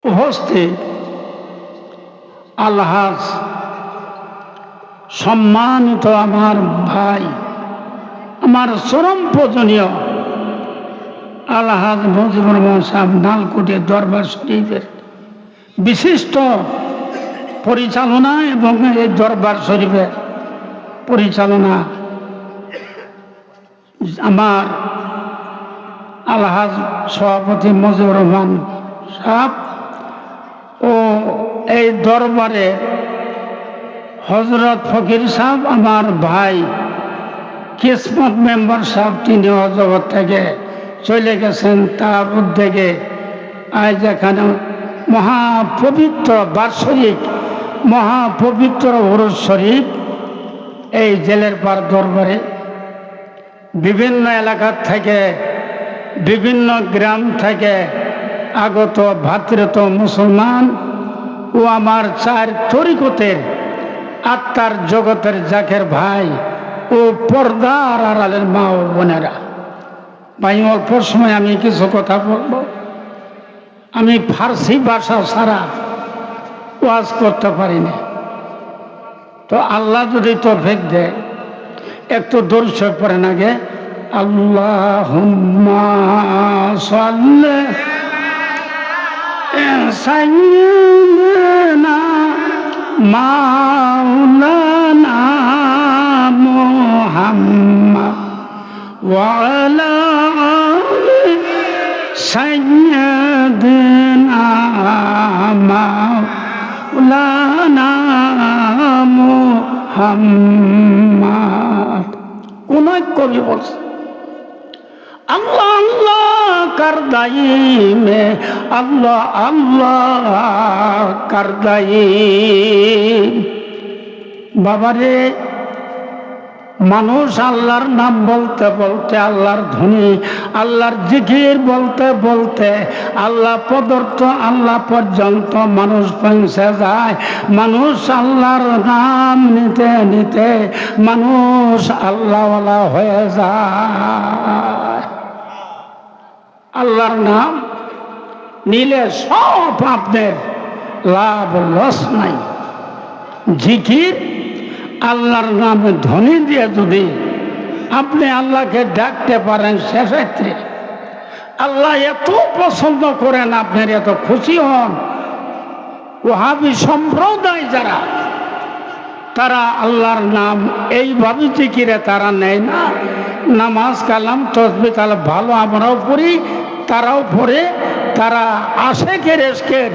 উপস্থিত আলহাজ সম্মানিত আমার ভাই, আমার চরম পূজনীয় আলহাজ মুজিবুর রহমান সাহেব নালকুটি দরবার শরীফের বিশিষ্ট পরিচালনা এবং এই দরবার শরীফের পরিচালনা আমার আলহাজ সভাপতি মুজিবুর রহমান সাহেব ও এই দরবারে হজরত ফকির সাহেব আমার ভাই কিসমত মেম্বার সাহেব, তিনি জগৎ থেকে চলে গেছেন। তার উদ্যোগে আজ এখানে মহাপবিত্র বার্ষিক মহাপবিত্র উরুস শরীফ এই জেলের পাড় দরবারে বিভিন্ন এলাকা থেকে বিভিন্ন গ্রাম থেকে আগত ভাতৃত মুসলমান ও আমার চার তরিকতের আত্মার জগতের জাকের ভাই ও পর্দার আড়ালের মা ও বোনেরা, ভাই অল্প সময় আমি কিছু কথা বলব। আমি ফার্সি ভাষা ছাড়া ওয়াজ করতে পারি না, তো আল্লাহ যদি তৌফিক দেয় একটু দরুদ শরীফ পড়েন আগে। আল্লাহুম্মা সাল্লি সাইয়্যিদিনা মাওলানা মুহাম্মদ ওয়া আলা আলি সাইয়্যিদিনা মাওলানা মুহাম্মদ। কোন এক কবি বলছে আল্লাহ আল্লাহ করদাই মে আল্লাহ আল্লাহ করদাই। বাবারে, মানুষ আল্লাহর নাম বলতে বলতে, আল্লাহর ধ্বনি, আল্লাহর জিকির বলতে বলতে আল্লাহ পদার্থ আল্লাহ পর্যন্ত মানুষ পৌঁছে যায়। মানুষ আল্লাহর নাম নিতে নিতে মানুষ আল্লাহওয়ালা হয়ে যায়। আল্লাহর নাম নিলে সব আপনার লাভ লস নাই। জিকির আল্লাহর নামে ধ্বনি দিয়ে যদি আপনি আল্লাহকে ডাকতে পারেন, সেক্ষেত্রে আল্লাহ এত পছন্দ করেন, আপনার এত খুশি হন। ওয়াহাবি সম্প্রদায় যারা, তারা আল্লাহর নাম এইভাবে জিকিরে তারা নেয় না। নামাজ কালাম তসবিহ তাহলে ভালো আমরাও পড়ি, তারাও পড়ে, তারা আশেকের এসকের